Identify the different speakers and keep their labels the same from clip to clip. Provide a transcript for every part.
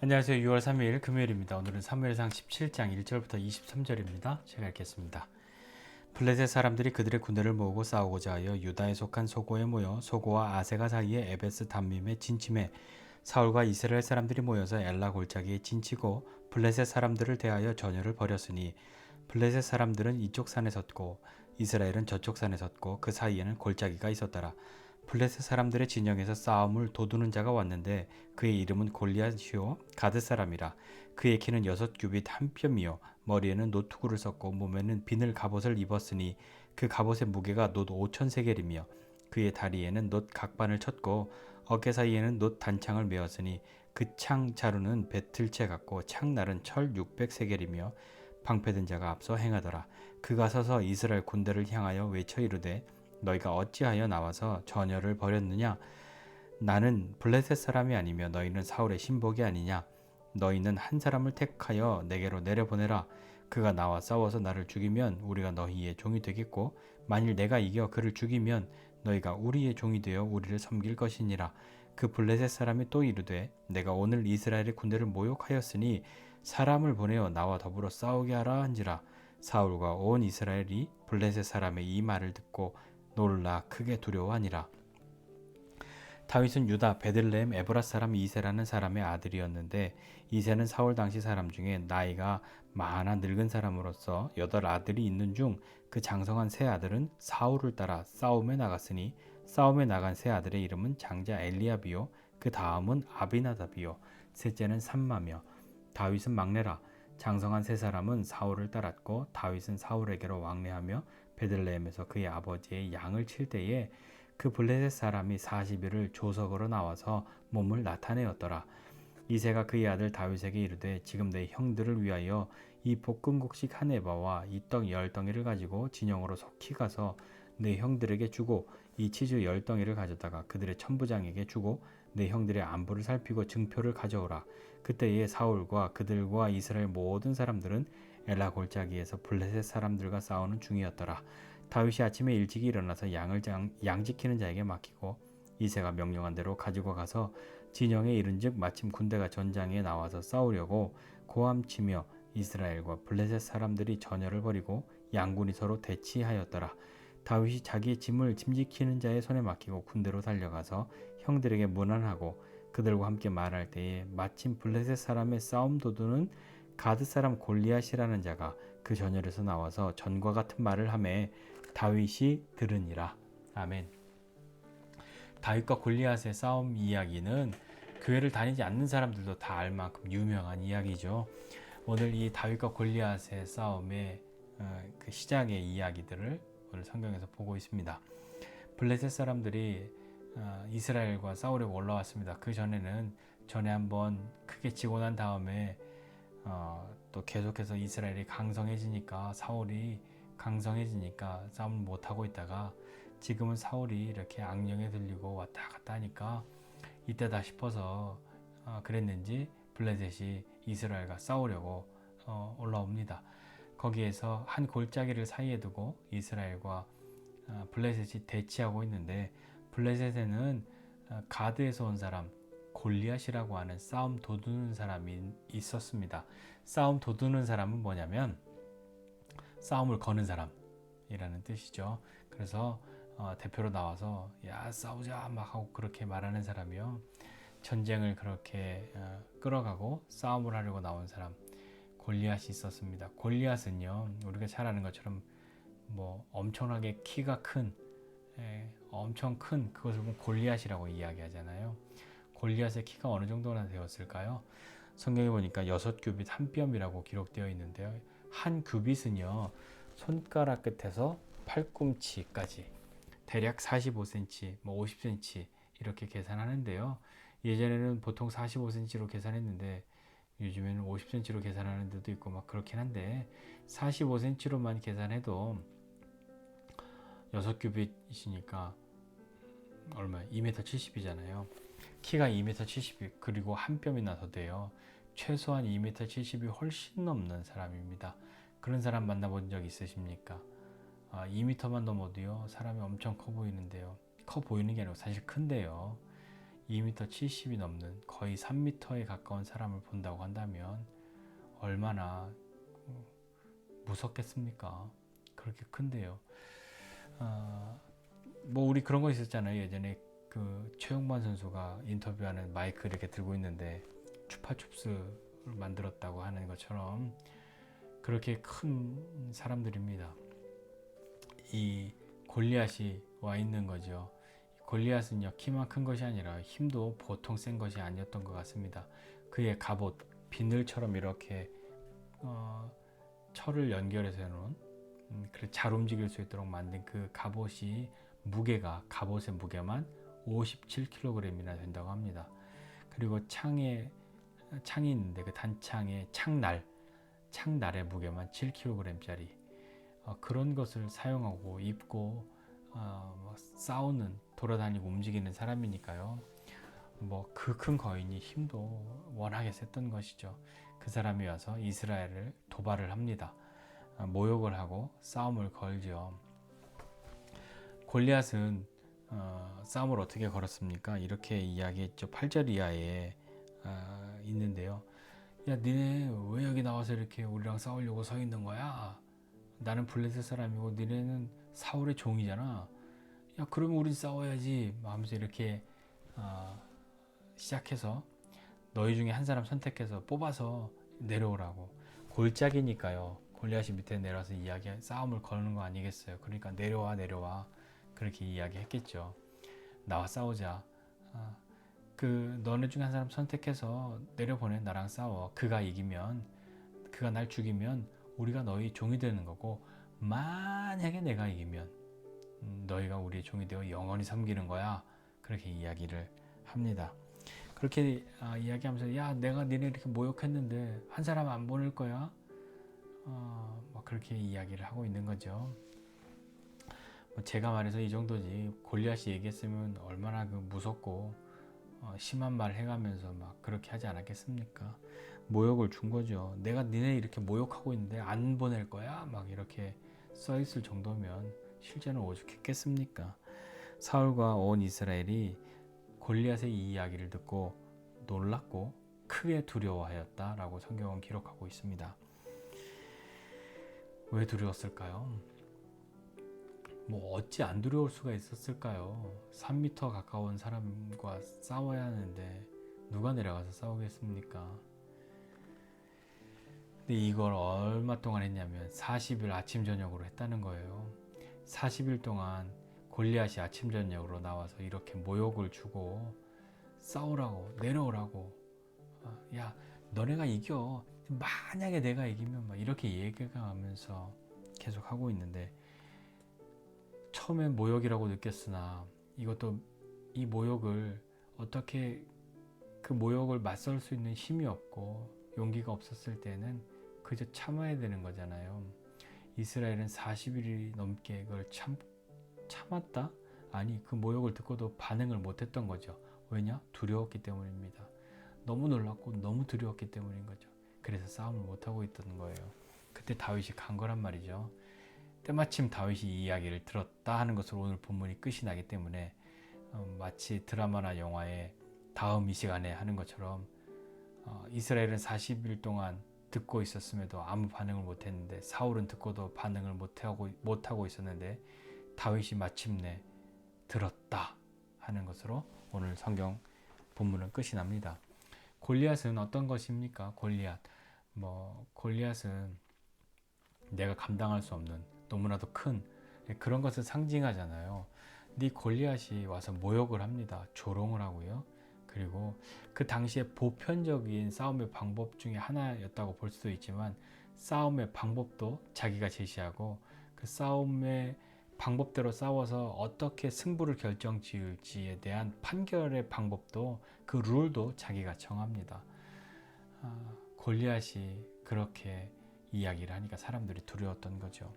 Speaker 1: 안녕하세요. 6월 3일 금요일입니다. 오늘은 사무엘상 17장 1절부터 23절입니다. 제가 읽겠습니다. 블레셋 사람들이 그들의 군대를 모으고 싸우고자 하여 유다에 속한 소고에 모여 소고와 아세가 사이에 에베스 담밈에 진침해 사울과 이스라엘 사람들이 모여서 엘라 골짜기에 진치고 블레셋 사람들을 대하여 전열을 벌였으니 블레셋 사람들은 이쪽 산에 섰고 이스라엘은 저쪽 산에 섰고 그 사이에는 골짜기가 있었더라. 블레셋 사람들의 진영에서 싸움을 도두는 자가 왔는데 그의 이름은 골리앗이요 가드 사람이라. 그의 키는 6규빗 한 뼘이요 머리에는 노투구를 썼고 몸에는 비늘 갑옷을 입었으니 그 갑옷의 무게가 놋 5천 세겔이며 그의 다리에는 놋 각반을 쳤고 어깨 사이에는 놋 단창을 메었으니 그 창 자루는 배틀채 같고 창날은 철 600 세겔이며 방패든 자가 앞서 행하더라. 그가 서서 이스라엘 군대를 향하여 외쳐 이르되 너희가 어찌하여 나와서 전열을 벌였느냐? 나는 블레셋 사람이 아니며 너희는 사울의 신복이 아니냐? 너희는 한 사람을 택하여 내게로 내려보내라. 그가 나와 싸워서 나를 죽이면 우리가 너희의 종이 되겠고 만일 내가 이겨 그를 죽이면 너희가 우리의 종이 되어 우리를 섬길 것이니라. 그 블레셋 사람이 또 이르되 내가 오늘 이스라엘의 군대를 모욕하였으니 사람을 보내어 나와 더불어 싸우게 하라 한지라. 사울과 온 이스라엘이 블레셋 사람의 이 말을 듣고 놀라 크게 두려워하니라. 다윗은 유다 베들레헴 에브라 사람 이세라는 사람의 아들이었는데 이세는 사울 당시 사람 중에 나이가 많아 늙은 사람으로서 8아들이 있는 중 그 장성한 세 아들은 사울을 따라 싸움에 나갔으니 싸움에 나간 세 아들의 이름은 장자 엘리압이요 그 다음은 아비나답이요 셋째는 삼마며 다윗은 막내라. 장성한 세 사람은 사울을 따랐고 다윗은 사울에게로 왕래하며 베들레헴에서 그의 아버지의 양을 칠 때에 그 블레셋 사람이 40일을 조석으로 나와서 몸을 나타내었더라. 이새가 그의 아들 다윗에게 이르되 지금 내 형들을 위하여 이 볶음국식 한 에바와 이 떡 10덩이를 가지고 진영으로 속히 가서 내 형들에게 주고 이 치즈 10덩이를 가져다가 그들의 천부장에게 주고 내 형들의 안부를 살피고 증표를 가져오라. 그때에 사울과 그들과 이스라엘 모든 사람들은 엘라 골짜기에서 블레셋 사람들과 싸우는 중이었더라. 다윗이 아침에 일찍이 일어나서 양 지키는 자에게 맡기고 이새가 명령한 대로 가지고 가서 진영에 이른즉 마침 군대가 전장에 나와서 싸우려고 고함치며 이스라엘과 블레셋 사람들이 전열을 벌이고 양군이 서로 대치하였더라. 다윗이 자기의 짐을 짐지키는 자의 손에 맡기고 군대로 달려가서 형들에게 문안하고 그들과 함께 말할 때에 마침 블레셋 사람의 싸움 도두는 가드 사람 골리앗이라는 자가 그 전열에서 나와서 전과 같은 말을 하매 다윗이 들으니라. 아멘. 다윗과 골리앗의 싸움 이야기는 교회를 다니지 않는 사람들도 다 알 만큼 유명한 이야기죠. 오늘 이 다윗과 골리앗의 싸움의 그 시작의 이야기들을 오늘 성경에서 보고 있습니다. 블레셋 사람들이 이스라엘과 싸우려고 올라왔습니다. 그 전에는 전에 한번 크게 지고 난 다음에 또 계속해서 이스라엘이 강성해지니까 사울이 강성해지니까 싸움을 못하고 있다가 지금은 사울이 이렇게 악령에 들리고 왔다 갔다 하니까 이때다 싶어서 그랬는지 블레셋이 이스라엘과 싸우려고 올라옵니다. 거기에서 한 골짜기를 사이에 두고 이스라엘과 블레셋이 대치하고 있는데 블레셋에는 가드에서 온 사람 골리앗이라고 하는 싸움 도두는 사람이 있었습니다. 싸움 도두는 사람은 뭐냐면 싸움을 거는 사람이라는 뜻이죠. 그래서 대표로 나와서 야 싸우자 막 하고 그렇게 말하는 사람이요. 전쟁을 그렇게 끌어가고 싸움을 하려고 나온 사람 골리앗이 있었습니다. 골리앗은요 우리가 잘 아는 것처럼 뭐 엄청나게 키가 큰 엄청 큰 그것을 보면 골리앗이라고 이야기하잖아요. 골리앗의 키가 어느 정도나 되었을까요? 성경에 보니까 6규빗 한 뼘이라고 기록되어 있는데요. 한 규빗은요 손가락 끝에서 팔꿈치까지 대략 45cm, 뭐 50cm 이렇게 계산하는데요. 예전에는 보통 45cm로 계산했는데 요즘에는 50cm로 계산하는 데도 있고 막 그렇긴 한데 45cm로만 계산해도 6규빗이시니까 얼마야? 2m 70이잖아요. 키가 2m 70이 그리고 한 뼘이나 더 돼요. 최소한 2m 70이 훨씬 넘는 사람입니다. 그런 사람 만나본 적 있으십니까? 2m만 넘어도요 사람이 엄청 커 보이는데요. 커 보이는 게 아니고 사실 큰데요. 2m 70이 넘는 거의 3m에 가까운 사람을 본다고 한다면 얼마나 무섭겠습니까? 그렇게 큰데요. 뭐 우리 그런 거 있었잖아요. 예전에 그 최용만 선수가 인터뷰하는 마이크 이렇게 들고 있는데 추파춥스를 만들었다고 하는 것처럼 그렇게 큰 사람들입니다. 이 골리앗이 와 있는 거죠. 골리앗은요, 키만 큰 것이 아니라 힘도 보통 센 것이 아니었던 것 같습니다. 그의 갑옷, 비늘처럼 이렇게 철을 연결해서 놓은 잘 움직일 수 있도록 만든 그 갑옷이 갑옷의 무게만 57kg이나 된다고 합니다. 그리고 창이 있는데 그 단창의 창날의 무게만 7kg짜리 그런 것을 사용하고 입고 싸우는 돌아다니고 움직이는 사람이니까요. 뭐 그 큰 거인이 힘도 워낙에 셌던 것이죠. 그 사람이 와서 이스라엘을 도발을 합니다. 모욕을 하고 싸움을 걸죠. 골리앗은 싸움을 어떻게 걸었습니까? 이렇게 이야기했죠. 8절 이하에 있는데요. 야, 니네 왜 여기 나와서 이렇게 우리랑 싸우려고 서 있는 거야? 나는 블레셋 사람이고 니네는 사울의 종이잖아. 야, 그러면 우린 싸워야지 하면서 이렇게 시작해서 너희 중에 한 사람 선택해서 뽑아서 내려오라고. 골짜기니까요. 골리앗이 밑에 내려와서 싸움을 거는 거 아니겠어요. 그러니까 내려와 그렇게 이야기했겠죠. 나와 싸우자. 그 너네 중에 한 사람 선택해서 내려보내. 나랑 싸워. 그가 날 죽이면 우리가 너희 종이 되는 거고, 만약에 내가 이기면 너희가 우리의 종이 되어 영원히 섬기는 거야. 그렇게 이야기를 합니다. 그렇게 이야기하면서 야, 내가 니네 이렇게 모욕했는데 한 사람 안 보낼 거야? 뭐 그렇게 이야기를 하고 있는 거죠. 뭐 제가 말해서 이 정도지. 골리앗이 얘기했으면 얼마나 무섭고 심한 말 해가면서 막 그렇게 하지 않았겠습니까? 모욕을 준 거죠. 내가 니네 이렇게 모욕하고 있는데 안 보낼 거야? 막 이렇게 써 있을 정도면 실제는 오죽했겠습니까? 사울과 온 이스라엘이 골리앗의 이 이야기를 듣고 놀랐고 크게 두려워하였다라고 성경은 기록하고 있습니다. 왜 두려웠을까요? 뭐 어찌 안 두려울 수가 있었을까요? 3m 가까운 사람과 싸워야 하는데 누가 내려가서 싸우겠습니까? 근데 이걸 얼마 동안 했냐면 40일 아침 저녁으로 했다는 거예요. 40일 동안 골리앗이 아침 저녁으로 나와서 이렇게 모욕을 주고 싸우라고, 내려오라고, 야, 너네가 이겨, 만약에 내가 이기면 막 이렇게 얘기하면서 계속 하고 있는데, 처음엔 모욕이라고 느꼈으나 이것도 이 모욕을 어떻게 그 모욕을 맞설 수 있는 힘이 없고 용기가 없었을 때는 그저 참아야 되는 거잖아요. 이스라엘은 40일이 넘게 그걸 참았다? 아니, 그 모욕을 듣고도 반응을 못했던 거죠. 왜냐? 두려웠기 때문입니다. 너무 놀랐고 너무 두려웠기 때문인 거죠. 그래서 싸움을 못하고 있던 거예요. 그때 다윗이 간 거란 말이죠. 때마침 다윗이 이 이야기를 들었다 하는 것으로 오늘 본문이 끝이 나기 때문에 마치 드라마나 영화에 다음 이 시간에 하는 것처럼 이스라엘은 40일 동안 듣고 있었음에도 아무 반응을 못했는데 사울은 듣고도 반응을 못하고 있었는데 다윗이 마침내 들었다 하는 것으로 오늘 성경 본문은 끝이 납니다. 골리앗은 어떤 것입니까? 골리앗은 내가 감당할 수 없는 너무나도 큰 그런 것을 상징하잖아요. 네 골리앗이 와서 모욕을 합니다. 조롱을 하고요. 그리고 그 당시에 보편적인 싸움의 방법 중에 하나였다고 볼 수도 있지만 싸움의 방법도 자기가 제시하고 그 싸움의 방법대로 싸워서 어떻게 승부를 결정지을지에 대한 판결의 방법도 그 룰도 자기가 정합니다. 골리앗이 그렇게 이야기를 하니까 사람들이 두려웠던 거죠.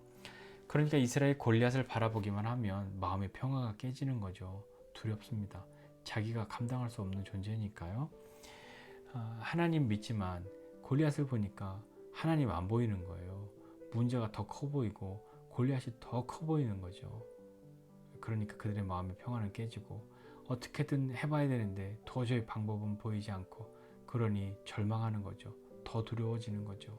Speaker 1: 그러니까 이스라엘 골리앗을 바라보기만 하면 마음의 평화가 깨지는 거죠. 두렵습니다. 자기가 감당할 수 없는 존재니까요. 하나님 믿지만 골리앗을 보니까 하나님 안 보이는 거예요. 문제가 더 커 보이고 골리앗이 더 커 보이는 거죠. 그러니까 그들의 마음의 평화는 깨지고 어떻게든 해봐야 되는데 도저히 방법은 보이지 않고 그러니 절망하는 거죠. 더 두려워지는 거죠.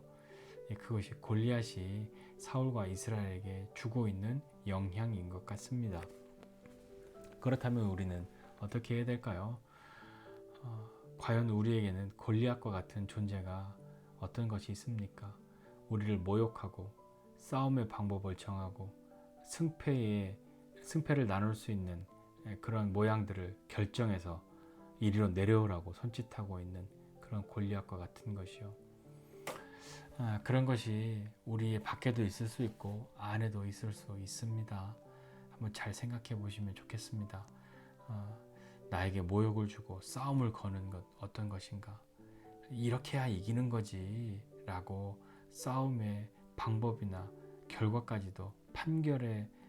Speaker 1: 그것이 골리앗이 사울과 이스라엘에게 주고 있는 영향인 것 같습니다. 그렇다면 우리는 어떻게 해야 될까요? 과연 우리에게는 골리앗과 같은 존재가 어떤 것이 있습니까? 우리를 모욕하고 싸움의 방법을 정하고 승패를 나눌 수 있는 그런 모양들을 결정해서 이리로 내려오라고 손짓하고 있는 그런 골리앗과 같은 것이요. 그런 것이 우리 밖에도 있을 수 있고 안에도 있을 수 있습니다. 한번 잘 생각해 보시면 좋겠습니다. 나에게 모욕을 주고 싸움을 거는 것 어떤 것인가? 이렇게 해야 이기는 거지 라고 싸움의 방법이나 결과까지도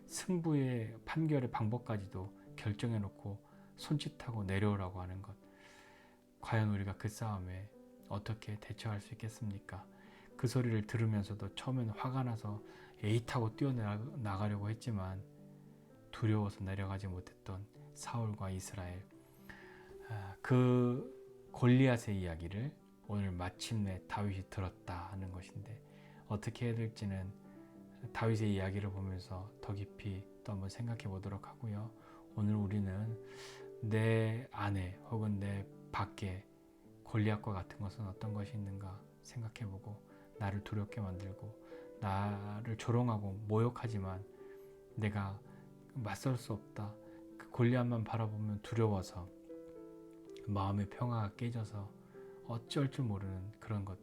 Speaker 1: 승부의 판결의 방법까지도 결정해 놓고 손짓하고 내려오라고 하는 것. 과연 우리가 그 싸움에 어떻게 대처할 수 있겠습니까? 그 소리를 들으면서도 처음에는 화가 나서 에잇하고 뛰어나가려고 했지만 두려워서 내려가지 못했던 사울과 이스라엘, 그 골리앗의 이야기를 오늘 마침내 다윗이 들었다 하는 것인데 어떻게 해야 될지는 다윗의 이야기를 보면서 더 깊이 또 한번 생각해 보도록 하고요. 오늘 우리는 내 안에 혹은 내 밖에 골리앗과 같은 것은 어떤 것이 있는가 생각해 보고 나를 두렵게 만들고 나를 조롱하고 모욕하지만 내가 맞설 수 없다. 그 골리앗만 바라보면 두려워서 마음의 평화가 깨져서 어쩔 줄 모르는 그런 것.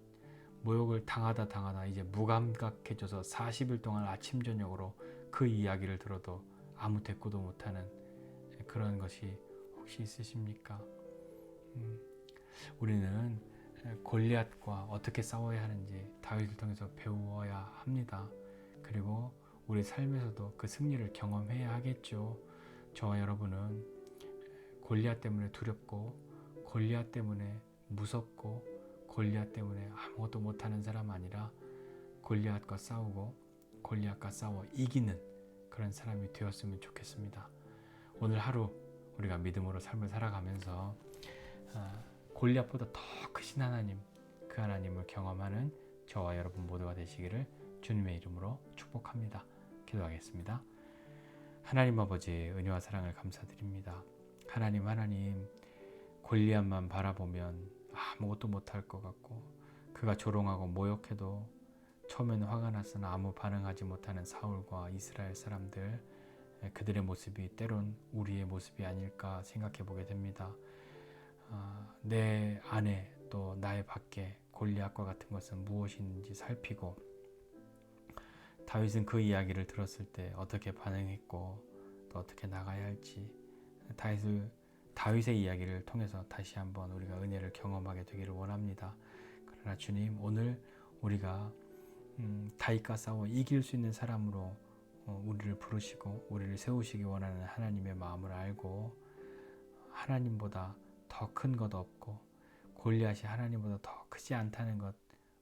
Speaker 1: 모욕을 당하다 이제 무감각해져서 40일 동안 아침 저녁으로 그 이야기를 들어도 아무 대꾸도 못하는 그런 것이 혹시 있으십니까? 우리는 골리앗과 어떻게 싸워야 하는지 다윗을 통해서 배워야 합니다. 그리고 우리 삶에서도 그 승리를 경험해야 하겠죠. 저와 여러분은 골리앗 때문에 두렵고 골리앗 때문에 무섭고 골리앗 때문에 아무것도 못하는 사람 아니라 골리앗과 싸우고 골리앗과 싸워 이기는 그런 사람이 되었으면 좋겠습니다. 오늘 하루 우리가 믿음으로 삶을 살아가면서 골리앗보다 더 크신 하나님, 그 하나님을 경험하는 저와 여러분 모두가 되시기를 주님의 이름으로 축복합니다. 기도하겠습니다. 하나님 아버지의 은혜와 사랑을 감사드립니다. 하나님, 골리앗만 바라보면 아무것도 못할 것 같고 그가 조롱하고 모욕해도 처음에는 화가 났으나 아무 반응하지 못하는 사울과 이스라엘 사람들, 그들의 모습이 때론 우리의 모습이 아닐까 생각해 보게 됩니다. 내 안에 또 나의 밖에 골리앗과 같은 것은 무엇인지 살피고 다윗은 그 이야기를 들었을 때 어떻게 반응했고 또 어떻게 나가야 할지 다윗의 이야기를 통해서 다시 한번 우리가 은혜를 경험하게 되기를 원합니다. 그러나 주님, 오늘 우리가 다윗과 싸워 이길 수 있는 사람으로 우리를 부르시고 우리를 세우시기 원하는 하나님의 마음을 알고 하나님보다 더 큰 것 없고 골리앗이 하나님보다 더 크지 않다는 것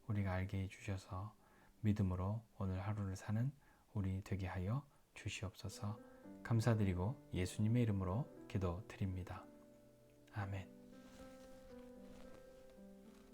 Speaker 1: 우리가 알게 해주셔서 믿음으로 오늘 하루를 사는 우리 되게 하여 주시옵소서. 감사드리고 예수님의 이름으로 기도드립니다. 아멘.